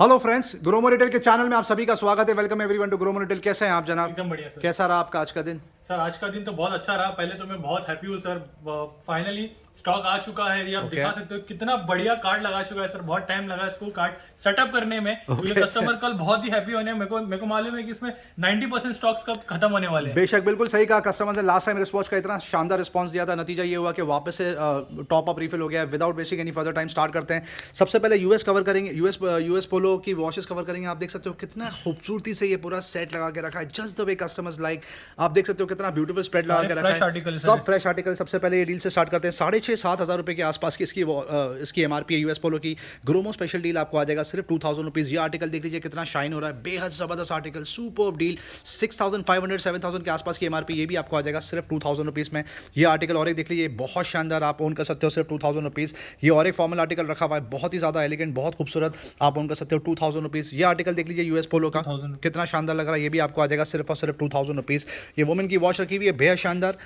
Hello friends, Gromo Retail के channel में आप सभी का स्वागत है। Welcome everyone to Gromo Retail. कैसे हैं आप जनाब? एकदम बढ़िया सर। कैसा रहा आपका आज का दिन? सर आज का दिन तो बहुत अच्छा रहा। पहले तो मैं बहुत हैप्पी हूँ सर। फाइनली स्टॉक आ चुका है। ये आप ओके दिखा सकते हो कितना बढ़िया कार्ड लगा चुका है सर। बहुत टाइम लगा इसको कार्ड सेटअप करने में, क्योंकि ओके कस्टमर कल बहुत ही हैप्पी होने हैं। मेरे को मालूम है कि इसमें 90% स्टॉक्स कब खत्म होने वाले हैं। बेशक, बिल्कुल सही कहा। कस्टमर ने लास्ट टाइम रिस्पॉन्स का इतना शानदार रिस्पॉन्स दिया था, नतीजा ये हुआ कि वापस से टॉप अप रिफिल हो गया है। Without wasting any further time start करते हैं। सबसे पहले यूएस कवर करेंगे। यूएस पोलो की वॉचेस कवर करेंगे। आप देख सकते हो कितना खूबसूरती से ये पूरा सेट लगा के रखा है, just the way customers like. आप देख सकते हो कितना ब्यूटीफुल स्प्रेड लगा सारे के रखा फ्रेश है। आर्टिकल है सब सर। Fresh article. सबसे पहले ये डील से स्टार्ट करते हैं। 6,500-7,000 रुपए के आसपास की इसकी एमआरपी है यूएस पोलो की। ग्रोमो स्पेशल डील आपको आ जाएगा सिर्फ 2,000 रुपीज़। ये आर्टिकल देख लीजिए कितना शाइन हो रहा है, बेहद जबरदस्त आर्टिकल, सुपर डील। 6,500-7,000 के आसपास की एमआरपी, ये भी आपको आ जाएगा सिर्फ 2,000 रुपीज़ में। ये आर्टिकल और एक देख लीजिए, बहुत शानदार, आप ओन कर सकते हो सिर्फ 2,000 रुपीज़। ये और एक फॉर्मल आर्टिकल रखा हुआ है, बहुत ही ज़्यादा एलिगेंट, बहुत खूबसूरत, आप ओन कर सकते हो 2,000 रुपीज़। ये आर्टिकल देख लीजिए यूएस पोलो का, 2000। कितना शानदार लग रहा है। ये भी आपको आ जाएगा सिर्फ और सिर्फ 2,000 रुपीज़। ये वुमेन की वॉच रखी हुई है, बेहद शानदार,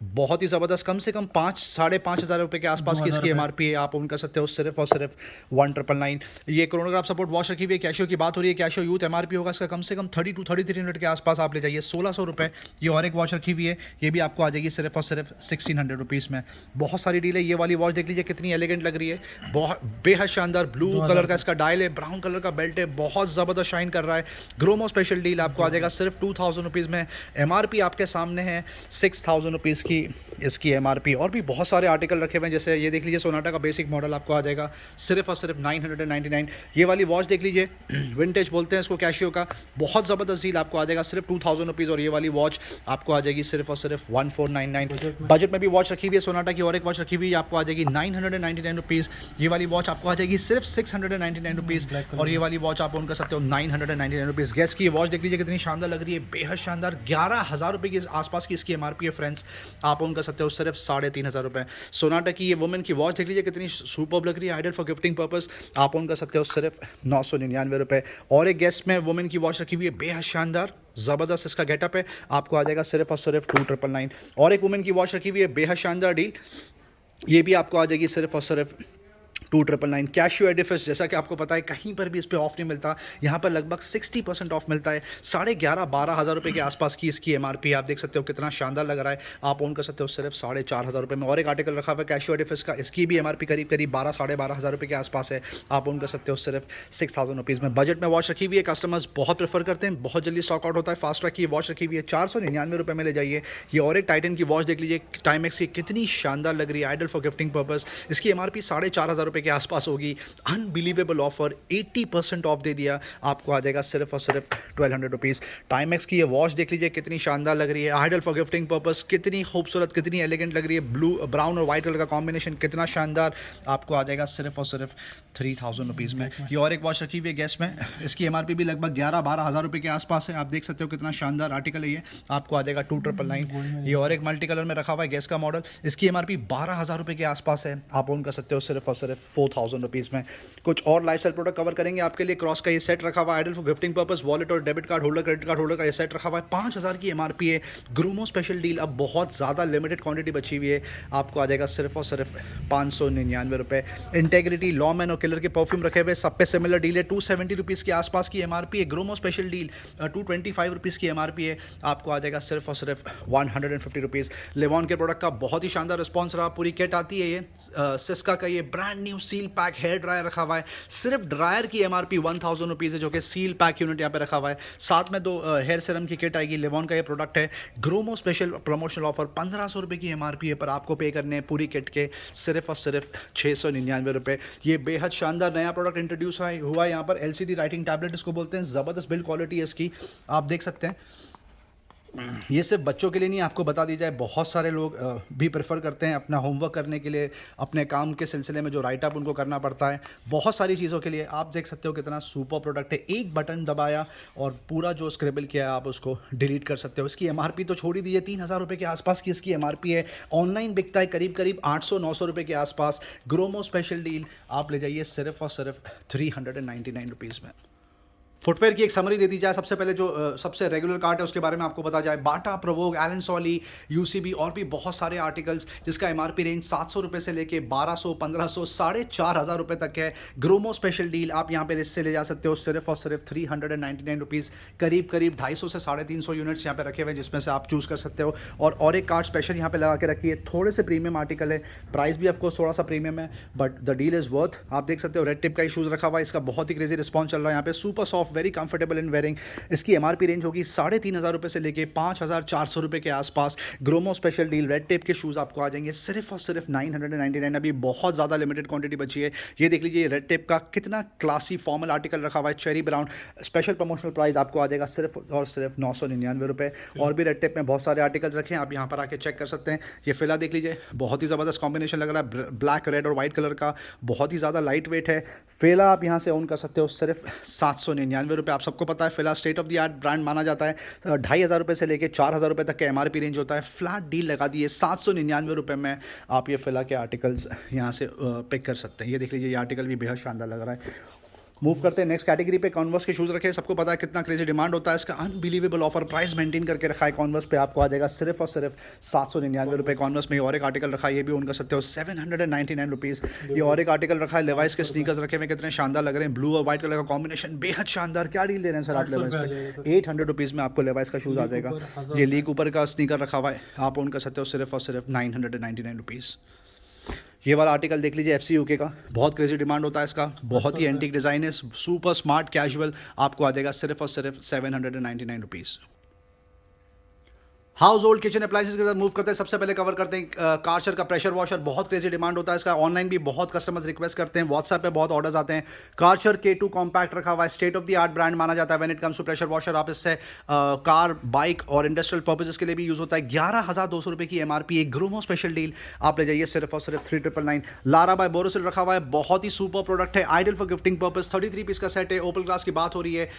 बहुत ही ज़बरदस्त। कम से कम 5-5,500 रुपये के आसपास की 2000 इसकी रुपये। एमआरपी है, आप ओन कर सकते हो सिर्फ और सिर्फ 1,999। ये क्रोनोग्राफ सपोर्ट वॉच रखी हुई है। कैशियो की बात हो रही है, कैशियो यूथ एमआरपी होगा इसका कम से कम 32-3300 के आसपास, आप ले जाइए 1,600 रुपये। ये और एक वॉच रखी हुई है, ये भी आपको आ जाएगी सिर्फ और सिर्फ 1,600 रुपीज़ में। बहुत सारी डील है। ये वाली वॉच देख लीजिए कितनी एलिगेंट लग रही है, बहुत बेहद शानदार। ब्लू 2000 कलर का रुपये। इसका डायल है, ब्राउन कलर का बेल्ट है, बहुत ज़बरदस्त शाइन कर रहा है। ग्रोमो स्पेशल डील आपको आ जाएगा सिर्फ 2,000 रुपीज़ में। एमआरपी आपके सामने है 6,000 रुपीज़ की इसकी एमआरपी। और भी बहुत सारे आर्टिकल रखे हुए हैं, जैसे ये देख लीजिए सोनाटा का बेसिक मॉडल आपको आ जाएगा सिर्फ और सिर्फ 999। ये वाली वॉच देख लीजिए, विंटेज बोलते हैं इसको, कैशियो का, बहुत ज़बरदस्त डील आपको आ जाएगा सिर्फ 2,000 रुपीज़। और ये वाली वॉच आपको आ जाएगी सिर्फ और सिर्फ 1,499। बजट में भी वॉच रखी हुई है सोनाटा की, और एक वॉच रखी हुई है आपको आ जाएगी 999 रुपीज़। ये वाली वॉच आपको आ जाएगी सिर्फ 699 रुपीज़। और ये वाली वॉच आप ओन कर सकते हो 999 रुपीज़। गैस की वॉच देख लीजिए कितनी शानदार लग रही है, बेहद शानदार। 11,000 रुपये के आसपास की इसकी एमआरपी है फ्रेंड्स, आप ओन कर सकते हो सिर्फ 3,500 रुपये। सोनाटा की ये वुमेन की वॉच देख लीजिए कितनी सुपर लग रही है, आइडल फॉर गिफ्टिंग पर्पस, आप ओन कर सकते हो सिर्फ 999 रुपये। और एक गेस्ट में वुमेन की वॉच रखी हुई है, बेहद शानदार, ज़बरदस्त इसका गेटअप है, आपको आ जाएगा सिर्फ और सिर्फ 2,999। और एक वुमेन की वॉच रखी हुई है, बेहद शानदार डील, ये भी आपको आ जाएगी सिर्फ और सिर्फ 2,999। कैशियो एडिफिस, जैसा कि आपको पता है कहीं पर भी इस पर ऑफ नहीं मिलता, यहाँ पर लगभग 60% ऑफ मिलता है। 11,500-12,000 रुपये के आसपास की इसकी एमआरपी, आप देख सकते हो कितना शानदार लग रहा है, आप ओन कर सकते हो सिर्फ 4,500 रुपये में। और एक आर्टिकल रखा हुआ है कैशियो एडिफिस का, इसकी भी एमआरपी करीब करीब 12,000-12,500 रुपये के आसपास है, आप ओन कर सकते हो सिर्फ 6,000 रुपीज़ में। बजट में वॉच रखी हुई है, कस्टमर्स बहुत प्रेफर करते हैं, बहुत जल्दी स्टॉक आउट होता है। फास्ट ट्रैक की वॉच रखी हुई है 499 रुपये में, ले जाइए। ये और एक टाइटन की वॉच देख लीजिए, टाइमेक्स की, कितनी शानदार लग रही है, आइडल फॉर गिफ्टिंग पर्पस। इसकी एमआरपी 4,500 रुपये के आसपास होगी। अनबिलीवेबल ऑफर, 80% ऑफ दे दिया, आपको आ जाएगा सिर्फ और सिर्फ 1,200 रुपीज़। टाइमेक्स की ये वॉच देख लीजिए कितनी शानदार लग रही है, आइडल फॉर गिफ्टिंग पर्पस, कितनी खूबसूरत, कितनी एलिगेंट लग रही है। ब्लू, ब्राउन और वाइट कलर का कॉम्बिनेशन कितना शानदार, आपको आ जाएगा सिर्फ और सिर्फ 3,000 रुपीज़ में। ये और एक वॉच रखी हुई है गैस में, इसकी एमआरपी भी लगभग 11-12 हज़ार रुपये के आसपास है, आप देख सकते हो कितना शानदार आर्टिकल है ये, आपको आ जाएगा 2,999। ये और एक मल्टी कलर में रखा हुआ है गैस का मॉडल, इसकी एमआरपी 12,000 रुपये के आसपास है, आप ओन कर सकते हो सिर्फ और सिर्फ 4,000 रुपीज़ में। कुछ और लाइफस्टाइल प्रोडक्ट कवर करेंगे आपके लिए। क्रॉस का ये सेट रखा हुआ है, ideal for gifting purpose, wallet और debit card holder, credit card holder का ये सेट रखा हुआ है, 5,000 की एमआरपी है। ग्रूमो स्पेशल डील, अब बहुत ज़्यादा लिमिटेड क्वांटिटी बची हुई है, आपको आ जाएगा सिर्फ और सिर्फ 599 रुपये। इंटेग्रिटी, लॉमैन और किलर के परफ्यूम रखे हुए, सब पे सिमिलर डील है, 270 रुपीज़ के आसपास की एमआरपी है। ग्रोमो स्पेशल डील 225 रुपीज़ की एमआरपी है, आपको आ जाएगा सिर्फ और सिर्फ 150 रुपीज़। लेवॉन के प्रोडक्ट का बहुत ही शानदार रिस्पॉन्स रहा, पूरी किट आती है ये, सिस्का का ये brand new seal pack hair dryer रखा हुआ है, सिर्फ ड्रायर की एमआरपी 1,000 रुपीज़ है, जो कि सील पैक यूनिट यहाँ पे रखा हुआ है। साथ में 2 हेयर सीरम की किट आएगी। लेवॉन का ये प्रोडक्ट है, ग्रोमो स्पेशल प्रमोशनल ऑफर, 1,500 रुपये की एमआरपी है, पर आपको पे करने हैं पूरी किट के सिर्फ और सिर्फ 699 रुपये। ये बेहद शानदार नया प्रोडक्ट इंट्रोड्यूस हुआ है यहाँ पर, एलसीडी राइटिंग टैबलेट इसको बोलते हैं, ज़बरदस्त बिल्ड क्वालिटी है इसकी, आप देख सकते हैं। ये सिर्फ बच्चों के लिए नहीं, आपको बता दी जाए, बहुत सारे लोग भी प्रेफर करते हैं अपना होमवर्क करने के लिए, अपने काम के सिलसिले में जो राइट अप उनको करना पड़ता है, बहुत सारी चीज़ों के लिए। आप देख सकते हो कितना सुपर प्रोडक्ट है, एक बटन दबाया और पूरा जो स्क्रिबल किया है आप उसको डिलीट कर सकते हो। इसकी एमआरपी तो छोड़ ही दीजिए, 3,000 रुपये के आसपास की इसकी एमआरपी है। ऑनलाइन बिकता है करीब करीब 800-900 रुपये के आसपास। ग्रोमो स्पेशल डील आप ले जाइए सिर्फ और सिर्फ 399 रुपीज़ में। फुटवेयर की एक समरी दे दी जाए। सबसे पहले जो सबसे रेगुलर कार्ट है उसके बारे में आपको बता जाए। बाटा, प्रोवोग, एलन सोली, यूसीबी और भी बहुत सारे आर्टिकल्स जिसका एमआरपी रेंज 700 रुपये से लेके 1200, 1500, 4,500 रुपये तक है। ग्रोमो स्पेशल डील आप यहाँ पे लिस्ट से ले जा सकते हो सिर्फ और सिर्फ 399 रुपीज़। करीब करीब 250 से 350 यूनिट्स यहाँ पे रखे हुए हैं जिसमें से आप चूज़ कर सकते हो। और एक कार्ड स्पेशल यहाँ पे लगा के रखी है। थोड़े से प्रीमियम आर्टिकल है, प्राइस भी ऑफकोर्स थोड़ा सा प्रीमियम है, but the deal is worth. आप देख सकते हो रेड टिप का ही शूज़ रखा हुआ है, इसका बहुत ही क्रेजी रिस्पॉन्स चल रहा है यहाँ पे। Super soft, very comfortable in wearing. इसकी एमआरपी रेंज होगी 3,500 रुपये से लेके 5,400 रुपये के आसपास। Gromo special deal red tape के शूज़ आपको आ जाएंगे सिर्फ और सिर्फ 999। अभी बहुत ज़्यादा लिमिटेड क्वांटिटी बची है। ये देख लीजिए रेड टेप का कितना क्लासी फॉर्मल आर्टिकल रखा हुआ है, cherry brown. Special promotional price आपको आ जाएगा सिर्फ और सिर्फ 999 रुपये। और भी रेड टेप में बहुत सारे आर्टिकल्स रखे हैं, आप यहाँ पर आके चेक कर सकते हैं। ये फिला देख लीजिए, बहुत ही ज़बरदस्त कॉम्बिनेशन लग रहा है, ब्लैक, रेड और वाइट कलर का, बहुत ही ज़्यादा लाइट वेट है। फेला आप यहाँ से ओन कर सकते हो सिर्फ 799 रुपये। आप सबको पता है फेला state of the art brand माना जाता है। 2,500 रुपये से लेकर 4,000 रुपये तक का एमआरपी रेंज होता है। फ्लैट डील लगा दी है 799 रुपये में। आप ये फेला के आर्टिकल्स यहाँ से पिक कर सकते हैं। ये देख लीजिए, ये आर्टिकल भी बेहद शानदार लग रहा है। मूव करते हैं नेक्स्ट कैटेगरी पे। कॉन्वर्स के शूज़ रखे हैं, सबको पता है कितना क्रेजी डिमांड होता है इसका। अनबिलीवेबल ऑफर प्राइस मेंटेन करके रखा है कॉन्वर्स पे। आपको आ जाएगा सिर्फ और सिर्फ 799 रुपये। कॉन्वर्स में और एक आर्टिकल रखा है, ये भी उनका सकते हो 799 रुपीज़। ये और एक आर्टिकल रखा है, लेवाइस के स्नीकर्स रखे हुए कितने शानदार लग रहे हैं, ब्लू और व्हाइट कलर का कॉम्बिनेशन, बेहद शानदार। क्या डील दे रहे हैं सर आप लेवाइस पे? 800 रुपीज़ में आपको लेवाइस का शूज़ आ जाएगा। ये ली कूपर का स्नीकर रखा हुआ है, आप उनका सकते हो सिर्फ और सिर्फ 999 रुपीज़। ये वाला आर्टिकल देख लीजिए, FC UK का, बहुत क्रेजी डिमांड होता है इसका, बहुत ही एंटीक डिज़ाइन है, सुपर स्मार्ट कैजुअल। आपको आ जाएगा सिर्फ और सिर्फ 799 rupees. House hold kitchen appliances के साथ मूव करते हैं। सबसे पहले कवर करते हैं कार्चर का प्रेशर वॉशर। बहुत क्रेजी डिमांड होता है इसका, ऑनलाइन भी बहुत कस्टमर्स रिक्वेस्ट करते हैं, व्हाट्सएप पे बहुत ऑर्डर्स आते हैं। कार्चर K2 कॉम्पैक्ट रखा हुआ है, state of the art brand माना जाता है when it comes to pressure washer. आप इससे कार, बाइक और इंडस्ट्रियल पर्पजेस के लिए भी यूज़ होता है। 11,200 रुपये की एमआरपी। एक ग्रोमो स्पेशल डील आप ले जाइए सिर्फ और सिर्फ 3,999। लारा बाय बोरोसिल रखा हुआ है, बहुत ही सुपर प्रोडक्ट है, ideal for gifting purpose. 33 piece का सेट है, ओपल ग्लास की बात हो रही है।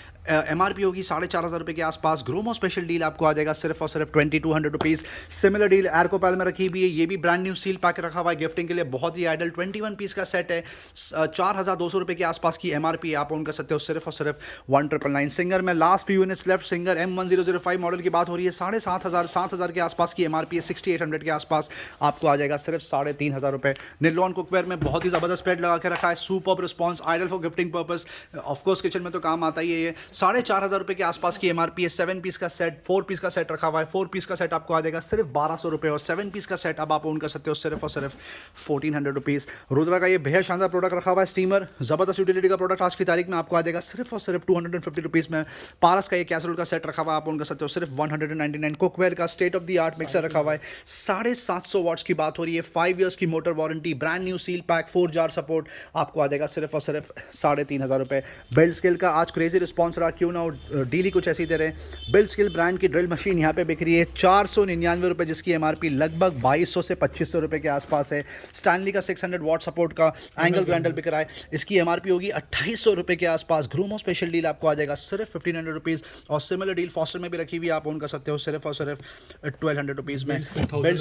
एमआरपी होगी 4,500 रुपये के आसपास। ग्रोमो स्पेशल डील आपको आ जाएगा सिर्फ और सिर्फ 2,200 रुपीज़। सिमिलर डील एर्कोपैल में रखी हुई है, ये भी ब्रांड न्यू सील पैक रखा हुआ है गिफ्टिंग के लिए, बहुत ही आइडल। 21 पीस का सेट है, 4,200 रुपये के आसपास की एमआरपी। आप ओन कर सकते हो सिर्फ और सिर्फ 1,999। सिंगर में last few units left, singer M1005 model की बात हो रही है, 7,500 के आसपास की एमआरपी है। 6,800 के आसपास आपको आ जाएगा सिर्फ 3,500 रुपये। निलॉन कुकवेयर में बहुत ही ज़बरदस्त स्प्रेड लगा के रखा है, super response, ideal for gifting purpose, of course kitchen में तो काम आता ही है ये। 4,500 रुपये के आसपास की एमआरपी है। 7 पीस का सेट, 4 पीस का सेट रखा हुआ है। 4 पीस का सेट आपको आ जाएगा सिर्फ 1,200 रुपये, और 7 पीस का सेट अब आप ओन कर सकते हो सिर्फ और सिर्फ 1,400 रुपीज़। रुद्रा का ये बेहद शानदार प्रोडक्ट रखा हुआ है, स्टीमर, ज़बरदस्त यूटिलिटी का प्रोडक्ट। आज की तारीख में आपको आ जाएगा सिर्फ और सिर्फ 250 रुपीज़ में। पारस का ये कैसरोल का सेट रखा हुआ है, आप ओन कर सकते हो सिर्फ 199। कुकवेयर का state of the art mixer रखा हुआ है, 750 वॉट्स की बात हो रही है, 5 ईयर्स की motor warranty, brand new seal pack, 4 jar support. आपको आ जाएगा सिर्फ और सिर्फ 3,500 रुपये। बिल्ड स्किल का आज क्रेजी रिस्पॉन्स रहा, क्यों ना डील ही कुछ ऐसी दे रहे हैं। बिल्ड स्किल ब्रांड की ड्रिल मशीन यहाँ पे बिक रही है 499 रुपये, जिसकी एमआरपी लगभग 2,200 से 2,500 रुपये के आसपास है। स्टैनली का 600 वॉट सपोर्ट का एंगल ग्राइंडर बिक रहा है, इसकी एमआरपी होगी 2,800 रुपये के आसपास। ग्रूमो स्पेशल डील आपको आ जाएगा सिर्फ 1,500 रुपीज़। और सिमिलर डील फॉस्टर में भी रखी हुई, आप ओन कर सकते हो सिर्फ और सिर्फ 1,200 रुपीज़ में। बिल्ड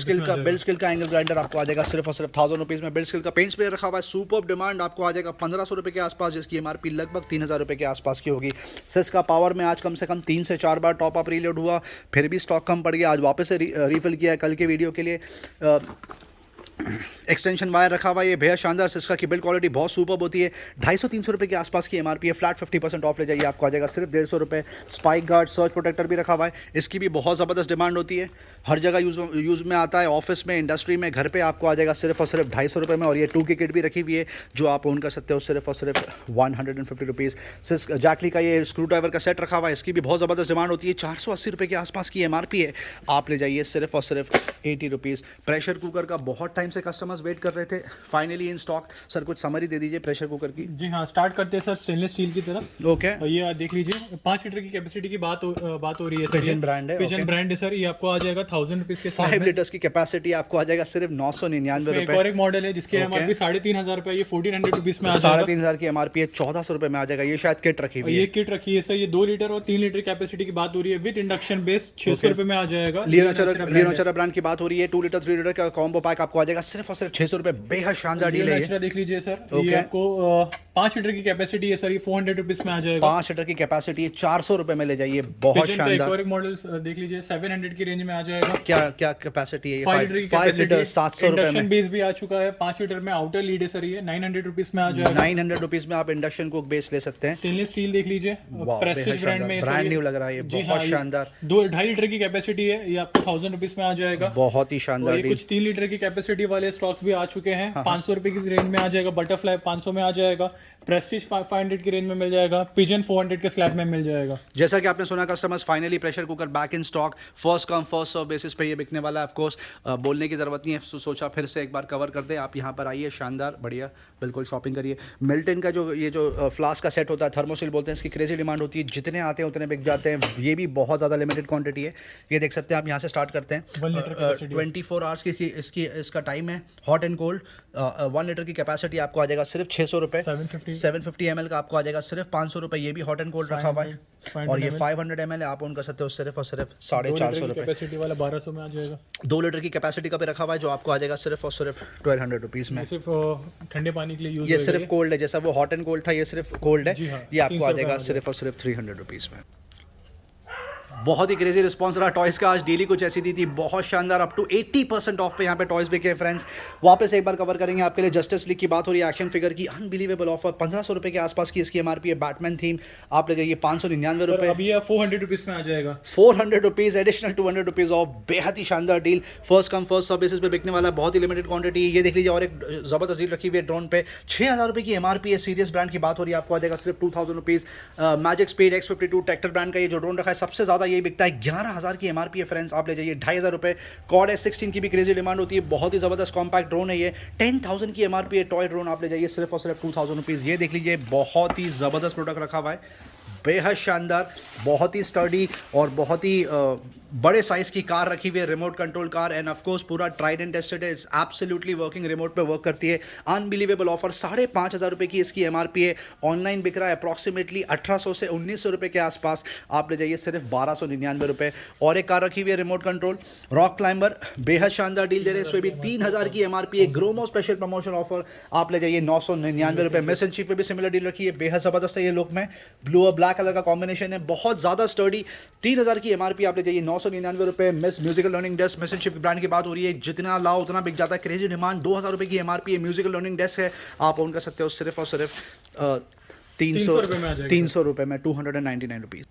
स्किल का एंगल ग्राइंडर आपको आ जाएगा सिर्फ और सिर्फ 1,000 रुपीज़ में। बिल्ड स्किल का पेंट स्प्रे रखा हुआ है, सुपर डिमांड, आपको आ जाएगा 1,500 रुपये के आसपास, जिसकी एमआरपी लगभग 3,000 रुपये के आसपास की होगी। सिस का पावर में आज कम से कम 3 से 4 बार टॉप अप रीलोड हुआ, फिर भी स्टॉक कम पड़ गया, आज वापस से रीफिल किया है कल के वीडियो के लिए। एक्सटेंशन वायर रखा हुआ है, ये बेहद शानदार सिस्का की बिल्ड क्वालिटी बहुत सुपर होती है। 250-300 रुपये के आसपास की एमआरपी है, फ्लैट 50% ऑफ ले जाइए, आपको आ जाएगा सिर्फ 150 रुपये। स्पाइक गार्ड सर्च प्रोटेक्टर भी रखा हुआ है, इसकी भी बहुत ज़बरदस्त डिमांड होती है, हर जगह यूज़ में आता है, ऑफिस में, इंडस्ट्री में, घर पे आपको आ जाएगा सिर्फ और सिर्फ 250 रुपये में। और ये 2 की किट भी रखी हुई है, जो आप ओन कर सकते हो सिर्फ और सिर्फ 150 रुपीज़। जैकली का ये स्क्रू ड्राइवर का सेट रखा हुआ है, इसकी भी बहुत ज़बरदस्त डिमांड होती है, 480 रुपये के आसपास की एमआरपी है, आप ले जाइए सिर्फ और सिर्फ 80 रुपीज़। प्रेशर कुकर का बहुत टाइम से कस्टमर्स वेट कर रहे थे, फाइनली इन स्टॉक। सर कुछ समरी दे दीजिए प्रेशर कुकर की। जी हाँ, स्टार्ट करते हैं सर स्टेनलेस स्टील की तरफ। ओके, और ये देख लीजिए 5 लीटर की कैपेसिटी की बात हो रही है सर। पिजन ब्रांड है, पिजन ब्रांड है सर, ये आपको आ जाएगा 1,000 रुपीज़ के 5 लीटर्स की कैपेसिटी आपको आ जाएगा सिर्फ 999 रुपए। और एक मॉडल है जिसकी एमआरपी 3,500 रुपए, ये 1,400 रुपीज़ में आ जाएगा। 3,500 की एमआरपी है, 1,400 रुपये में आ जाएगा। ये शायद किट रखी हुई है, ये किट रखी है सर, ये 2 लीटर और 3 लीटर कैपेसिटी की बात हो रही है, विद इंडक्शन बेस 600 रुपये में आ जाएगा। लियोनेचरा ब्रांड की बात हो रही है, 2 लीटर 3 लीटर का कॉम्बो पैक आपको आ जाएगा सिर्फ और सिर्फ सिर्फ 600 रुपये, बेहद शानदार डील है ये। एक्स्ट्रा देख लीजिए सर, Okay. ये आपको 5 लीटर की कैपेसिटी है सर, ये 400 रुपीज में आ जाएगा। 5 लीटर की कैपेसिटी है, 400 रुपये में ले जाइए, बहुत पिजन का एक शानदार। और एक मॉडल देख लीजिए, 700 की रेंज में आ जाएगा। क्या क्या कैपेसिटी है ये? 5 लीटर की 5 लीटर कैपेसिटी, 700 रुपये इंडक्शन में। बेस भी आ चुका है। 5 लीटर में आउटर लीड है सर, ये 900 रुपीज में आ जाएगा। 900 रुपीज में आप इंडक्शन कुक बेस ले सकते हैं। स्टेनलेस स्टील देख लीजिए, वाह, प्रेस्टीज बेहद ब्रांड शानदार, में ब्रांड न्यू लग रहा है ये, जी बहुत हाँ, ये शानदार। 2.5 लीटर की कैपेसिटी है, ये आपको 1000 रुपीज में आ जाएगा। बहुत ही और शानदार ये डील। कुछ 3 लीटर की कैपेसिटी वाले स्टॉक्स भी आ चुके हैं। 500 रुपए की रेंज में आ जाएगा, बटरफ्लाई 500 में आ जाएगा, प्रेस्टीज 500 की रेंज में मिल जाएगा, पिजन 400 के स्लैब में मिल जाएगा। जैसा कि आपने सुना customers, finally pressure cooker back in stock, first come first serve basis पे ये बिकने वाला है। ऑफ कोर्स बोलने की ज़रूरत नहीं है, सोचा फिर से एक बार कवर कर दे। आप यहाँ पर आइए, शानदार, बढ़िया, बिल्कुल शॉपिंग करिए। मिल्टन का जो फ्लास्क का सेट होता है, थर्मोसिल बोलते हैं, इसकी क्रेजी डिमांड होती है, जितने आते हैं उतने बिक जाते हैं। ये भी बहुत ज़्यादा लिमिटेड क्वांटिटी है, ये देख सकते हैं आप। यहाँ से स्टार्ट करते हैं। 1 लीटर कैपेसिटी 24 आवर्स की इसका टाइम है, हॉट एंड कोल्ड। 1 लीटर की कैपेसिटी आपको आ जाएगा सिर्फ 600 रुपये। 750 ml का आपको आ जाएगा सिर्फ 500 रुपये। ये भी हॉट एंड कोल्ड रखा हुआ है। 500 और ये 500 ml है, आप ऑन कर सकते हो सिर्फ और सिर्फ 450 रुपये। कैपेसिटी वाला 1200 में आ जाएगा। 2 लीटर की कैपेसिटी का भी रखा हुआ है, जो आपको आ जाएगा सिर्फ और सिर्फ 1200 रुपीज़ में। ये सिर्फ ठंडे पानी के लिए यूज ये सिर्फ कोल्ड है, जैसा वो हॉट एंड कोल्ड था, ये सिर्फ कोल्ड जी है। हाँ, ये आपको आ 300 जाएगा रुपये सिर्फ और सिर्फ 300 रुपीज़ में। बहुत ही क्रेजी रिस्पॉन्स रहा टॉयज़ का। आज डेली कुछ ऐसी दी थी, बहुत शानदार, अप टू 80% ऑफ पे यहाँ पे टॉयज़ बिके फ्रेंड्स। वापस एक बार कवर करेंगे आपके लिए। जस्टिस लीग की बात हो रही है, एक्शन फिगर की, अनबिलीवेबल ऑफर, 1500 रुपये के आसपास की इसकी एमआरपी है। बैटमैन थीम आप ले जाइए 599 रुपये। अभी ये 400 रुपीज में आ जाएगा। 400 रुपीज़ एडिशनल 200 रुपीज़ ऑफ, बेहद ही शानदार deal. First come first serve basis पे बिकने वाला, बहुत ही लिमिटेड क्वांटिटी। ये देख लीजिए, और एक ज़बरदस्त डील रखी हुई है ड्रोन पे, 6000 रुपये की एमआरपी है। सीरियस ब्रांड की बात हो रही है, आपको आ जाएगा सिर्फ 2000 rupees. Magic speed X52 tractor brand का ये जो ड्रोन रखा है, सबसे ज़्यादा यही बिकता है, 11000 की एमआरपी है फ्रेंड्स। आप ले जाइए 2500 रुपये। कॉड S16 की भी क्रेजी डिमांड होती है, बहुत ही ज़बरदस्त कॉम्पैक्ट ड्रोन है ये, 10000 की एमआरपी है। टॉय ड्रोन आप ले जाइए सिर्फ और सिर्फ 2000 रुपीज़। ये देख लीजिए, बहुत ही ज़बरदस्त प्रोडक्ट रखा हुआ है, बेहद शानदार, बहुत ही स्टडी और बहुत ही बड़े साइज़ की कार रखी हुई है, remote control car. End of course पूरा ट्राइड एंड टेस्टेड है, इट्स एब्सोल्युटली वर्किंग, रिमोट पे वर्क करती है। अनबिलीवेबल ऑफर, 5500 रुपये की इसकी एमआरपी है। ऑनलाइन बिक रहा है अप्रॉक्सीमेटली 1800 से 1900 रुपये के आसपास। आप ले जाइए सिर्फ 1299 रुपये। और एक कार रखी हुई है रिमोट कंट्रोल, रॉक क्लाइंबर, बेहद शानदार डील दे रहे हैं, इस पर भी 3000 की एमआरपी है। ग्रोमो स्पेशल प्रमोशन ऑफर, आप ले जाइए 999 रुपये। मिस एंड चीफ पे भी सिमिलर डील रखी है, बेहद ज़बरदस्त है ये लुक में, ब्लू और ब्लैक कलर का कॉम्बिनेशन है, बहुत ज़्यादा स्टर्डी। 3000 की एमआरपी, आप ले जाइए 999 रुपये। Miss musical learning desk, miss and shift brand की बात हो रही है, जितना लाओ उतना बिक जाता है, क्रेजी डिमांड। 2000 रुपये की एमआरपी है, म्यूजिकल लर्निंग डेस्क है, आप ऑन कर सकते हो सिर्फ और सिर्फ 300 रुपये में, 299 रुपीज़।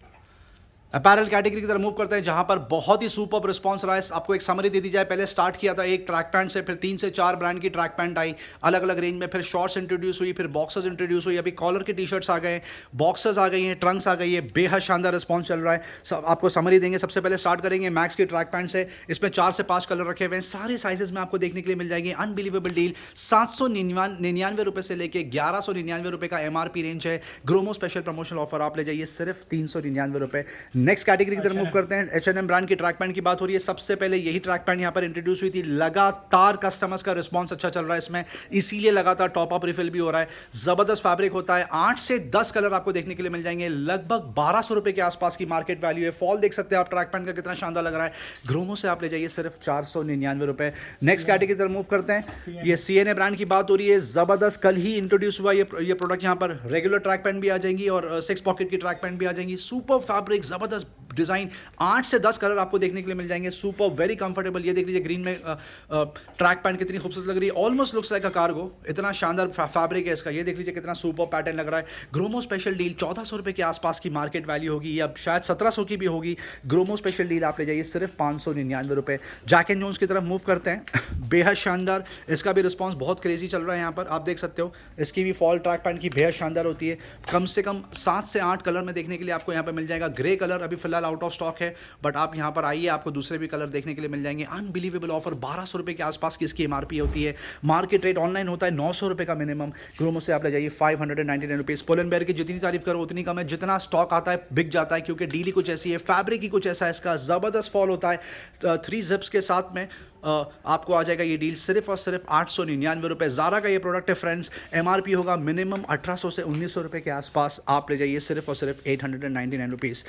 अपैरल कैटेगरी की तरफ मूव करते हैं, जहां पर बहुत ही सुपर रिस्पांस रहा है। आपको एक समरी दे दी जाए, पहले स्टार्ट किया था एक ट्रैक पैंट से, फिर 3 से 4 ब्रांड की ट्रैक पैंट आई अलग अलग रेंज में, फिर शॉर्ट्स इंट्रोड्यूस हुई, फिर बॉक्सर्स इंट्रोड्यूस हुई, अभी कॉलर की टी शर्ट्स आ गए, बॉक्सर्स आ गई हैं, ट्रंक्स आ गई है, बेहद शानदार रिस्पॉन्स चल रहा है। आपको समरी देंगे, सबसे पहले स्टार्ट करेंगे मैक्स की ट्रैक पैंट से। इसमें 4 से 5 कलर रखे हुए हैं, सारे साइजेस में आपको देखने के लिए मिल जाएंगे। अनबिलीवेबल डील, 799 रुपये से लेकर 1199 रुपये का एमआरपी रेंज है। ग्रोमो स्पेशल प्रमोशनल ऑफर, आप ले जाइए सिर्फ 399 रुपये। नेक्स्ट कैटेगरी की तरफ मूव करते हैं। H&M ब्रांड की ट्रैक पैंट की बात हो रही है, सबसे पहले यही ट्रैक पैंट यहां पर इंट्रोड्यूस हुई थी। लगातार कस्टमर्स का रिस्पांस अच्छा चल रहा है इसमें, इसीलिए लगातार टॉप अप रिफिल भी हो रहा है। जबरदस्त फैब्रिक होता है, 8 से 10 कलर आपको देखने के लिए मिल जाएंगे। लगभग 1200 रुपए के आसपास की मार्केट वैल्यू है। फॉल देख सकते हैं आप ट्रैक पैंट का, कितना शानदार लग रहा है। ग्रोमो से आप ले जाइए सिर्फ 499 रुपए। नेक्स्ट कैटेगरी की तरफ मूव करते हैं। ये CNA ब्रांड की बात हो रही है, जबरदस्त, कल ही इंट्रोड्यूस हुआ ये प्रोडक्ट। यहाँ पर रेगुलर ट्रैक पैंट भी आ जाएंगी और 6 पॉकेट की ट्रैक पैंट भी आ जाएंगी। सुपर फैब्रिक, जबरदस्त डिजाइन, 8 से 10 कलर आपको देखने के लिए मिल जाएंगे। Super, very comfortable. ये देख लीजिए ग्रीन में ट्रैक पैंट कितनी खूबसूरत लग रही है, ऑलमोस्ट लुक्स लाइक अ कार्गो, इतना शानदार फैब्रिक है इसका। ये देख लीजिए कितना सुपर पैटर्न लग रहा है। ग्रोमो स्पेशल डील, 1400 रुपये के आसपास की मार्केट वैल्यू होगी, या शायद 1700 की भी होगी। ग्रोमो स्पेशल डील आप ले जाइए सिर्फ 599 रुपये। जैक एंड जोन्स की तरफ मूव करते हैं, बेहद शानदार, इसका भी रिस्पॉन्स बहुत क्रेजी चल रहा है। यहाँ पर आप देख सकते हो, इसकी भी फॉल ट्रैक पैंट की बेहद शानदार होती है। कम से कम 7 से 8 कलर में देखने के लिए आपको यहाँ पर मिल जाएगा। ग्रे कलर अभी फिलहाल आउट ऑफ स्टॉक है, बट आप यहाँ पर आइए, आपको दूसरे भी कलर देखने के लिए मिल जाएंगे। अनबिलीवेबल ऑफर, 1200 रुपये के आसपास की इसकी एमआरपी होती है। मार्केट रेट ऑनलाइन होता है 900 रुपये का मिनिमम। ग्रोमो से आप ले जाइए 599 रुपीज़। पुल&बेयर की जितनी तारीफ करो उतनी कम है, जितना स्टॉक आता है बिक जाता है, क्योंकि डील ही कुछ ऐसी है, फैब्रिक ही कुछ ऐसा है, इसका ज़बरदस्त फॉल होता है 3 जिप्स के साथ में। आपको आ जाएगा ये डील सिर्फ और सिर्फ 899 रुपये। ज़ारा का ये प्रोडक्ट है फ्रेंड्स, एमआरपी होगा मिनिमम 1800 से 1900 रुपये के आसपास, आप ले जाइए सिर्फ और सिर्फ 899 रुपीज़।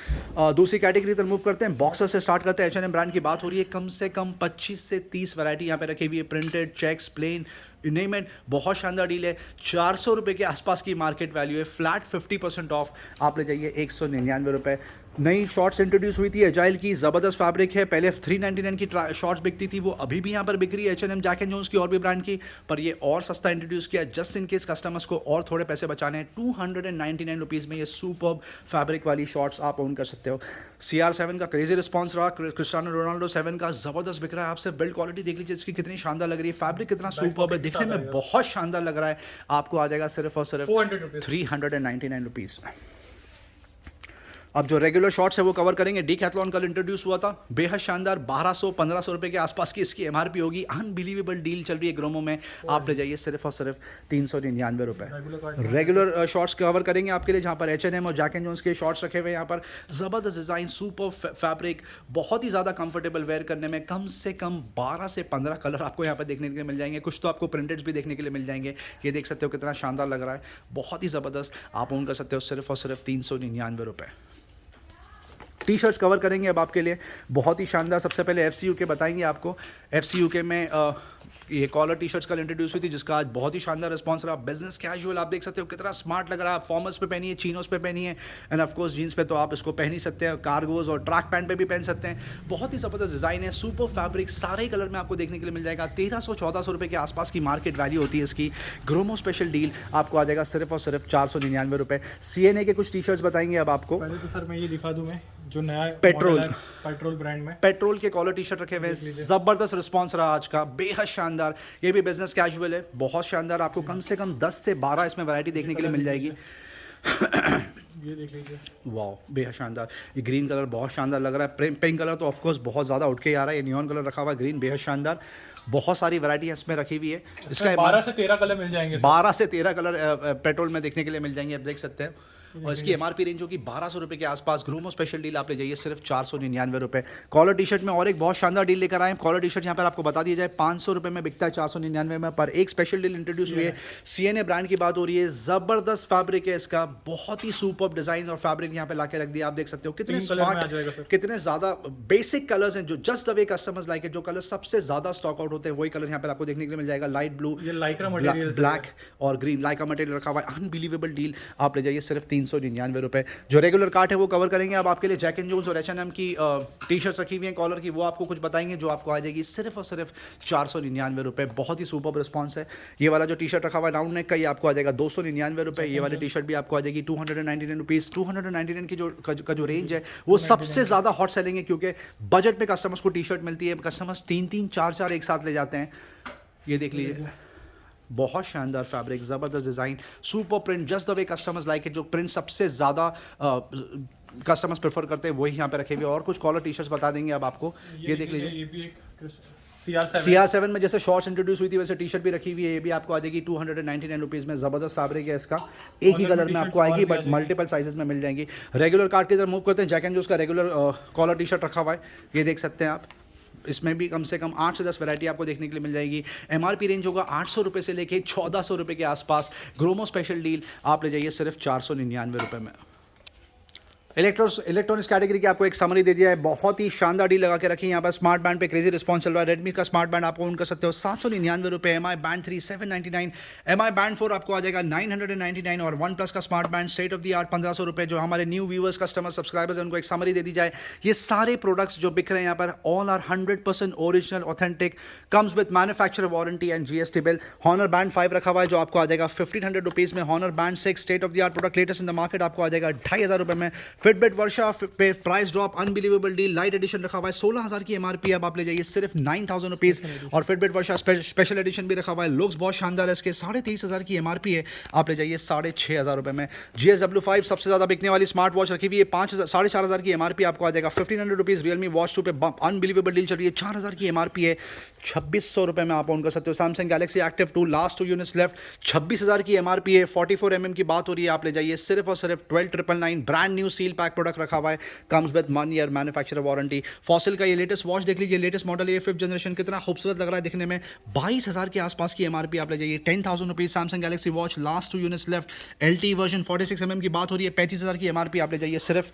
दूसरी कैटेगरी तरफ मूव करते हैं, बॉक्सर से स्टार्ट करते हैं। H&M ब्रांड की बात हो रही है, कम से कम 25 से 30 वैरायटी यहाँ पे रखी हुई है, printed, checks, plain, name it. बहुत शानदार डील है, 400 रुपये के आसपास की मार्केट वैल्यू है, फ्लैट 50% ऑफ, आप ले जाइए 199 रुपये। नई शॉर्ट्स इंट्रोड्यूस हुई थी एजाइल की, ज़बरदस्त फैब्रिक है, पहले 399 की शॉर्ट्स बिकती थी, वो अभी भी यहाँ पर बिक रही है H&M, जैक एंड जोन्स की और भी ब्रांड की, पर ये और सस्ता इंट्रोड्यूस किया जस्ट इन केस कस्टमर्स को और थोड़े पैसे बचाने हैं। 299 रुपीज़ में ये सुपर्ब फैब्रिक वाली शॉर्ट्स आप ओन कर सकते हो। CR7 का क्रेजी रिस्पॉन्स रहा, क्रिस्टियानो रोनाल्डो 7 का ज़बरदस्त बिक रहा है। आपसे बिल्ड क्वालिटी देख लीजिए इसकी कितनी शानदार लग रही है, फैब्रिक कितना सुपर्ब है, दिखने में बहुत शानदार लग रहा है। आपको आ जाएगा सिर्फ और सिर्फ 399 रुपीज़। अब जो रेगुलर शॉर्ट्स है वो कवर करेंगे। डीकैथलॉन कल इंट्रोड्यूस हुआ था, बेहद शानदार, 1200-1500 रुपये के आसपास की इसकी एमआरपी होगी। अनबिलीवेबल डील चल रही है ग्रोमो में, आप ले जाइए सिर्फ और सिर्फ 399 रुपये। रेगुलर शॉर्ट्स कवर करेंगे आपके लिए, जहाँ पर H&M और जैक एंड जोन्स के शॉर्ट्स रखे हुए हैं। यहाँ पर ज़बरदस्त डिज़ाइन, सुपर फैब्रिक, बहुत ही ज़्यादा कंफर्टेबल वेयर करने में। कम से कम 12 से 15 कलर आपको यहाँ पर देखने के लिए मिल जाएंगे, कुछ तो आपको प्रिंटेड भी देखने के लिए मिल जाएंगे। ये देख सकते हो कितना शानदार लग रहा है, बहुत ही ज़बरदस्त, आप ओन कर सकते हो सिर्फ और सिर्फ 399 रुपये। टी शर्ट्स कवर करेंगे अब आपके लिए, बहुत ही शानदार। सबसे पहले FC UK बताएंगे आपको। FC UK में ये कॉलर टी शर्ट्स कल इंट्रोड्यूस हुई थी, जिसका आज बहुत ही शानदार रिस्पॉन्स रहा। बिजनेस कैजुअल, आप देख सकते हो कितना स्मार्ट लग रहा है। फॉर्मल्स पे पहनिए, चीनोस पे पहनिए, एंड ऑफ कोर्स जीन्स पे तो आप इसको पहन ही सकते हैं, कार्गोज और ट्रैक पैंट पे भी पहन सकते हैं। बहुत ही ज़बरदस्त डिज़ाइन है, सुपर फैब्रिक, सारे कलर में आपको देखने के लिए मिल जाएगा। 1300-1400 रुपये के आसपास की मार्केट वैल्यू होती है इसकी। ग्रोमो स्पेशल डील आपको आ जाएगा सिर्फ और सिर्फ 499 रुपये। CNA के कुछ टी शर्ट्स बताएंगे अब आपको। पहले तो सर मैं ये दिखा दूं, मैं जो नया पेट्रोल ब्रांड में पेट्रोल के कॉलर टी शर्ट रखे हुए हैं, ज़बरदस्त रिस्पॉन्स रहा आज का, बेहद शानदार। ये भी बिजनेस कैजुअल है, बहुत शानदार, आपको कम से कम 10 से 12 इसमें वैरायटी देखने के लिए मिल जाएगी। ये देख लीजिए, वाह बेहद शानदार। ये ग्रीन कलर बहुत शानदार लग रहा है, पिंक कलर तो ऑफकोर्स बहुत ज़्यादा उठ के आ रहा है। ये नियॉन कलर रखा हुआ है, ग्रीन बेहद शानदार, बहुत सारी वैरायटी इसमें रखी हुई है। इसका 12 से 13 कलर मिल जाएंगे, 12 से 13 कलर पेट्रोल में देखने के लिए मिल जाएंगे, आप देख सकते हैं। और इसकी एमआरपी रेंज होगी 1200 रुपये के आसपास। ग्रोमो स्पेशल डील आप ले जाइए सिर्फ 499 रुपये। कॉलर टी शर्ट में और एक बहुत शानदार डील लेकर आए हैं। कॉलर टी शर्ट यहाँ पर आपको बता दिया जाए 500 रुपये में बिकता है, 499 में, पर एक स्पेशल डील इंट्रोड्यूस हुई है। CNA ब्रांड की बात हो रही है, ज़बरदस्त फैब्रिक है इसका, बहुत ही सुपर्ब डिज़ाइन और फैब्रिक यहाँ पे ला के रख दिया। आप देख सकते हो कितने स्मार्ट, कितने ज़्यादा बेसिक कलर्स हैं जो just the way customers like है। जो कलर सबसे ज़्यादा स्टॉक आउट होते हैं वही कलर यहाँ पर आपको देखने के लिए मिल जाएगा। लाइट ब्लू, ब्लैक और ग्रीन, लाइका मटेरियल रखा हुआ है। अनबिलीवेबल डील, आप ले जाइए सिर्फ 399 रुपये। जो रेगुलर कार्ट है वो कवर करेंगे अब आपके लिए। जैक एंड जोन्स और H&M की टी शर्ट्स रखी हुई हैं कॉलर की, वो आपको कुछ बताएंगे, जो आपको आ जाएगी सिर्फ और सिर्फ 499 रुपये। बहुत ही सुपर रिस्पॉन्स है। ये वाला जो टी शर्ट रखा हुआ है राउंड नेक का, ये आपको आ जाएगा 299 रुपये। ये वाली टी शर्ट भी आपको आ जाएगी 299 रुपीज़। 299 की जो रेंज है वो सबसे ज़्यादा हॉट सेलिंग है, क्योंकि बजट में कस्टमर्स को टी शर्ट मिलती है। कस्टमर्स 3-3, 4-4 एक साथ ले जाते हैं। ये देख लीजिए, बहुत शानदार फैब्रिक, ज़बरदस्त design, super print, just the way customers like है। जो प्रिंट सबसे ज़्यादा कस्टमर्स प्रेफर करते हैं वही यहाँ पे रखे हुए। और कुछ कॉलर टी शर्ट्स बता देंगे अब आपको। ये देख लीजिए, ये भी एक CR7 में जैसे शॉर्ट्स इंट्रोड्यूस हुई थी वैसे टी शर्ट भी रखी हुई है। ये भी आपको आ जाएगी 299 रुपीज़ में। ज़बरदस्त फैब्रिक है इसका, एक ही कलर में आपको आएगी, बट मल्टीपल साइजेस में मिल जाएंगी। रेगुलर कार्ट की तरफ मूव करते हैं। जैक एंड जोन्स का रेगुलर कॉलर टी शर्ट रखा हुआ है, ये देख सकते हैं आप। इसमें भी कम से कम 8 से 10 वैरायटी आपको देखने के लिए मिल जाएगी। एमआरपी रेंज होगा 800 रुपये से लेके 1400 रुपये के आसपास। ग्रोमो स्पेशल डील आप ले जाइए सिर्फ 499 रुपये में। इलेक्ट्रॉनिक्स कैटेगरी की आपको एक समरी दे दिया है, बहुत ही शानदार डील लगा के रखी है यहाँ पर। स्मार्ट बैंड पे क्रेजी रिस्पॉन्स चल रहा है। रेडमी का स्मार्ट बैंड आपको ओन कर सकते हो 799 रुपये। MI बैंड 3 799, MI बैंड 4 आपको आ जाएगा 999, और वन प्लस का smart band state of the art 1500 रुपये। जो हमारे न्यू व्यूअर्स, कस्टमर, सब्सक्राइबर्स हैं, उनको एक समरी दे दी जाए। ये सारे प्रोडक्ट्स जो बिक रहे हैं यहाँ पर, all are 100% original, authentic, comes with manufacturer warranty and GST bill. Honor band 5 रखा हुआ है, जो आपको आ जाएगा 1500 रुपीज़ में। Honor band 6 state of the art product, latest in the market, आपको आ जाएगा 2500 रुपये में। फिटबिट वर्षा पे price drop, unbelievable deal, lite edition रखा हुआ है, 16000 की एमआरपी, अब आप ले जाइए सिर्फ 9000 रुपीज़। और फिटबिट वर्षा स्पेशल एडिशन भी रखा हुआ है, लुक्स बहुत शानदार है इसके, 23,500 की एमआरपी है, आप ले जाइए 6500 रुपये में। GSW5 सबसे ज़्यादा बिकने वाली स्मार्ट वॉच रखी हुई है, 4500 की एमआरपी, आपको आ जाएगा 1500 रुपीज़। रियलमी वॉच 2 पे अनबिलीवेबल डील चल रही है, 4000 की एमआरपी है, 2600 रुपये में आप ऑन कर सकते हो। Samsung Galaxy active 2 last 2 units left, 26000 की एमआरपी है, 44 mm की बात हो रही है, आप ले जाइए सिर्फ और सिर्फ 12,999। Brand new seal pack product रखा हुआ है, comes with 1 year manufacturer warranty. Fossil का ये लेटेस्ट वॉच देख लीजिए, लेटेस्ट मॉडल ये 5th जनरेशन, कितना खूबसूरत लग रहा है दिखने में। 22,000 के आसपास की एमआरपी आप ले जाइए। 10,000 rupees Samsung Galaxy watch, last 2 units left, LTE version 46 mm की बात हो रही है, 35,000 की एमआरपी आप ले जाइए सिर्फ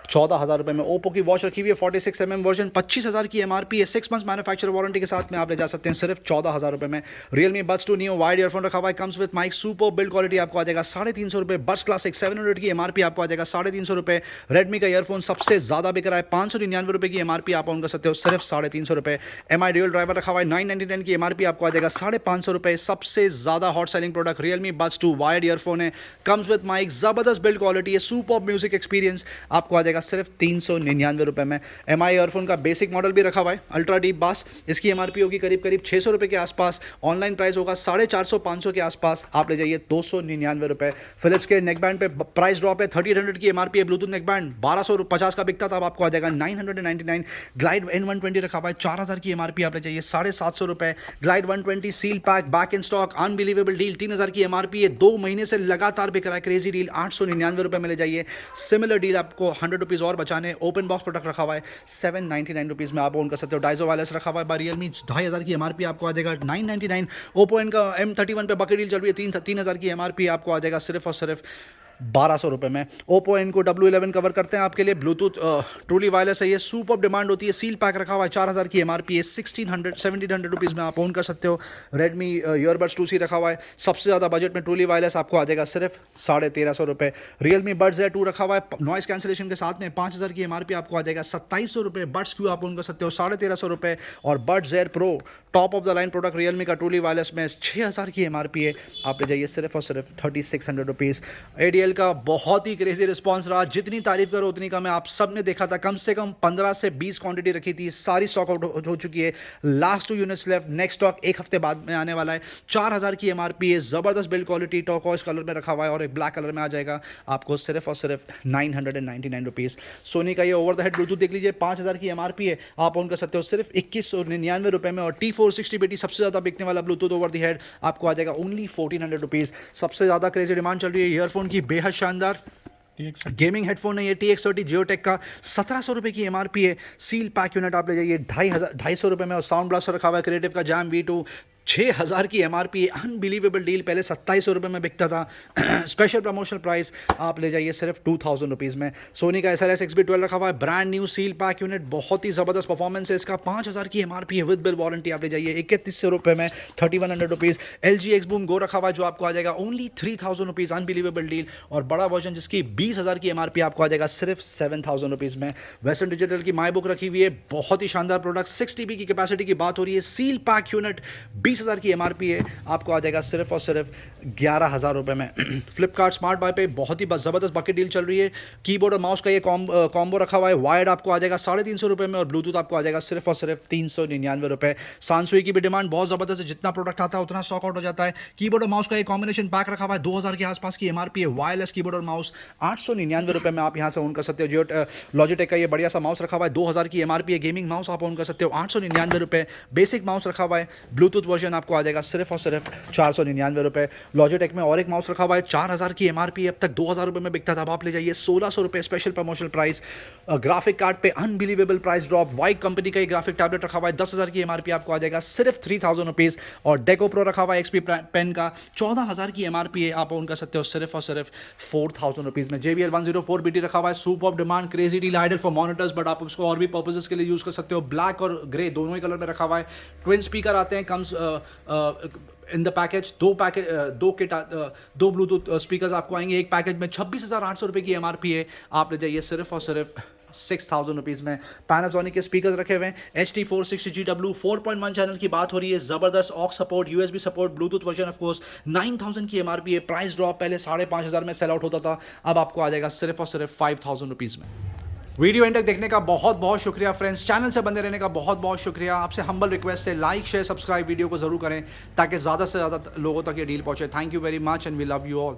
14,000 रुपये में। ओप्पो की वॉच रखी हुई है 46 mm वर्जन, 25,000 की एमआरपी है, 6 मंथ्स मैन्युफैक्चरर वारंटी के साथ में आप ले जा सकते हैं सिर्फ 14,000 रुपये में। Realme Buds 2 Neo wired earphone रखा हुआ है, comes with mic, super build quality आपको आ जाएगा 350 रुपये। बड्स क्लासिक 700 की एमआरपी आपको आ जाएगा 350 रुपये। रेडमी का ईयरफोन सबसे ज़्यादा बिक रहा है, 599 रुपये की एमआरपी आप ऑन कर सकते हो सिर्फ 350 रुपये। MI ड्यूल ड्राइवर रखा हुआ है 999 की एमआरपी आपको आ जाएगा 550 रुपये। सबसे ज़्यादा hot selling product Realme Buds 2 wide earphone है, कम्स विद माइक, ज़बरदस्त बिल्ड क्वालिटी है, सुपर म्यूजिक एक्सपीरियंस आपको आ जाएगा सिर्फ 399 रुपये में। MI ईयरफोन का बेसिक मॉडल भी रखा हुआ है, अल्ट्रा डीप बास, इसकी एमआरपी होगी करीब 600 रुपये के आसपास, ऑनलाइन प्राइस होगा 450-500 के आसपास, आप ले जाइए 299 रुपये। फिलिप्स के नेक बैंड पे प्राइस ड्रॉप है, 3800 की एमआरपी है, ब्लूटूथ नेक बैंड 1250 का बिकता था, अब आपको आ जाएगा 999। ग्लाइड N120 रखा हुआ है, 4000 की एमआरपी आप ले जाइए 750 रुपये। Glide 120 seal pack back in stock, unbelievable deal, 3000 की एमआरपी है, 2 महीने से लगातार बिक रहा है, क्रेजी डील, 899 रुपये में ले जाइए। सिमिलर डील आपको 100 रुपीज़ और बचाने, ओपन बॉक्स प्रोडक्ट रखा हुआ है 799 रुपीज़ में आप ओन कर सकते हो। डाइजो वायरलेस रखा हुआ है, Realme 2500 की एमआरपी आपको आ जाएगा 999। ओप्पो इनका M31 पे बकेट डील चल रही है, 3000 की एमआरपी आपको आ जाएगा सिर्फ और सिर्फ 1200 रुपये में। ओप्पो इनको W11 कवर करते हैं आपके लिए, ब्लूटूथ ट्रूली वायरलेस है, ये सुपर डिमांड होती है, सील पैक रखा हुआ है, 4000 की एमआरपी है, 1700 रुपीज़ में आप ओन कर सकते हो। रेडमी ईयरबड्स 2C रखा हुआ है, सबसे ज़्यादा बजट में ट्रूली वायरलेस आपको आ जाएगा सिर्फ 1350 रुपये। Realme Buds Air 2 रखा हुआ है, नॉइस कैंसिलेशन के साथ में 5000 की एमआरपी आपको आ जाएगा 2700 रुपये। बड्स क्यू आप ओन कर सकते हो 1350 रुपये। और Buds Air Pro top of the line product Realme का ट्रूली वायरलेस में 6000 की एमआरपी है, आप ले जाइए सिर्फ और सिर्फ 3600 रुपीज़। ADL का बहुत ही क्रेजी रिस्पांस रहा, जितनी तारीफ करो उतनी कम है, आप सब ने देखा था, कम से कम 15 से 20 क्वांटिटी रखी थी, सारी स्टॉक आउट हो चुकी है, last 2 units left, next stock 1 हफ्ते बाद में आने वाला है। 4000 की एमआरपी है, ज़बरदस्त बिल्ड क्वालिटी, टर्कोइज कलर में रखा हुआ है और एक ब्लैक कलर में आ जाएगा आपको सिर्फ और सिर्फ 999 रुपीज़। सोनी का ये ओवर द हेड ब्लूटूथ देख लीजिए, 5000 की एमआरपी है, आप ओन कर सकते हो सिर्फ 2199 रुपये में। और T460 बेटी सबसे ज़्यादा बिकने वाला ब्लूटूथ ओवर द हेड आपको आ जाएगा ओनली 1400 रुपीज़। सबसे ज़्यादा क्रेजी डिमांड चल रही है ईयरफोन की, बेहद शानदार गेमिंग हेडफोन है ये, TX30 जियोटेक का 1700 रुपये की एमआरपी है, सील पैक यूनिट आप ले जाइए 250 रुपये में। और साउंड ब्लास्टर रखा हुआ है क्रिएटिव का जैम V2, 6000 की एमआरपी है, अनबिलीवेबल डील, पहले 2700 रुपये में बिकता था, स्पेशल प्रमोशनल प्राइस आप ले जाइए सिर्फ 2000 रुपीज़ में। सोनी का SLS XB12 रखा हुआ है, brand new seal pack unit, बहुत ही ज़बरदस्त परफॉर्मेंस है इसका, 5000 की एमआरपी है, विद बिल वारंटी आप ले जाइए 3100 रुपये में, 3100 रुपीज़। LG Xboom Go रखा हुआ है जो आपको आ जाएगा ओनली 3000 रुपीज़, अनबिलीवेबल डील। और बड़ा वर्जन जिसकी 20000 की एमआरपी आपको आ जाएगा सिर्फ 7000 रुपीज़ में। वेस्टर्न डिजिटल की माई बुक रखी हुई है, बहुत ही शानदार प्रोडक्ट, 6 TB की कैपेसिटी की बात हो रही है, सील पैक यूनिट, 20000 की एमआरपी है, आपको आ जाएगा सिर्फ और सिर्फ 11000 रुपये में। फ्लिपकार्ट स्मार्ट बाय पे बहुत ही ज़बरदस्त बकेट डील चल रही है, कीबोर्ड और माउस का ये कॉम्बो रखा हुआ है, वायर्ड आपको आ जाएगा 350 रुपये में, और ब्लूटूथ आपको आ जाएगा सिर्फ और सिर्फ 399 रुपये। सांसुई की भी डिमांड बहुत ज़बरदस्त है, जितना प्रोडक्ट आता है उतना स्टॉक आउट हो जाता है। कीबोर्ड और माउस का एक कॉम्बिनेशन पैक रखा हुआ है, 2000 के आसपास की एमआरपी है, वायरलेस कीबोर्ड और माउस 899 रुपये में आप यहाँ से ओन कर सकते हो। लॉजिटेक का ये बढ़िया सा माउस रखा हुआ है, 2000 की एमआरपी है, गेमिंग माउस आप ओन कर सकते हो 899 रुपये। बेसिक माउस रखा हुआ है, ब्लूटूथ वर्जन आपको आ जाएगा सिर्फ और सिर्फ 499 रुपये। लॉजिटेक में और एक माउस रखा हुआ है, 4000 की एमआरपी, अब तक 2000 रुपये में बिकता था, अब आप ले जाइए 1600 रुपये, special promotional price. Graphic card पे unbelievable price drop, white company का ये ग्राफिक टैबलेट रखा हुआ है, 10,000 की एमआरपी आपको आ जाएगा सिर्फ 3000 रुपीज़। और डेको प्रो रखा हुआ है XP पेन का, 14000 की एमआरपी है, आप ओन कर सकते हो सिर्फ और सिर्फ 4000 रुपीज़ में। JBL 104BT रखा हुआ है, super demand, crazy deal, ideal for monitors, but आप उसको और भी पर्पसेस के लिए यूज़ कर सकते हो। ब्लैक और ग्रे दोनों ही कलर में रखा हुआ है। ट्विन स्पीकर आते हैं, कम्स इन द पैकेज, दो ब्लूटूथ स्पीकर्स आपको आएंगे एक पैकेज में, 26,800 रुपये की एमआरपी है, आप ले जाइए सिर्फ और सिर्फ 6000 रुपीज़ में। पैनासोनिक के स्पीकर्स रखे हुए हैं, HT460GW 4.1 चैनल की बात हो रही है, ज़बरदस्त aux support, USB support, Bluetooth version of course, 9000 की एमआरपी है। प्राइस ड्रॉप, पहले 5500 में सेल आउट होता था, अब आपको आ जाएगा सिर्फ और सिर्फ 5000 रुपीज़ में। वीडियो एंड तक देखने का बहुत बहुत शुक्रिया फ्रेंड्स, चैनल से बने रहने का बहुत बहुत शुक्रिया। आपसे हम्बल रिक्वेस्ट है, लाइक शेयर सब्सक्राइब वीडियो को ज़रूर करें ताकि ज़्यादा से ज़्यादा लोगों तक ये डील पहुंचे। Thank you very much and we love you all.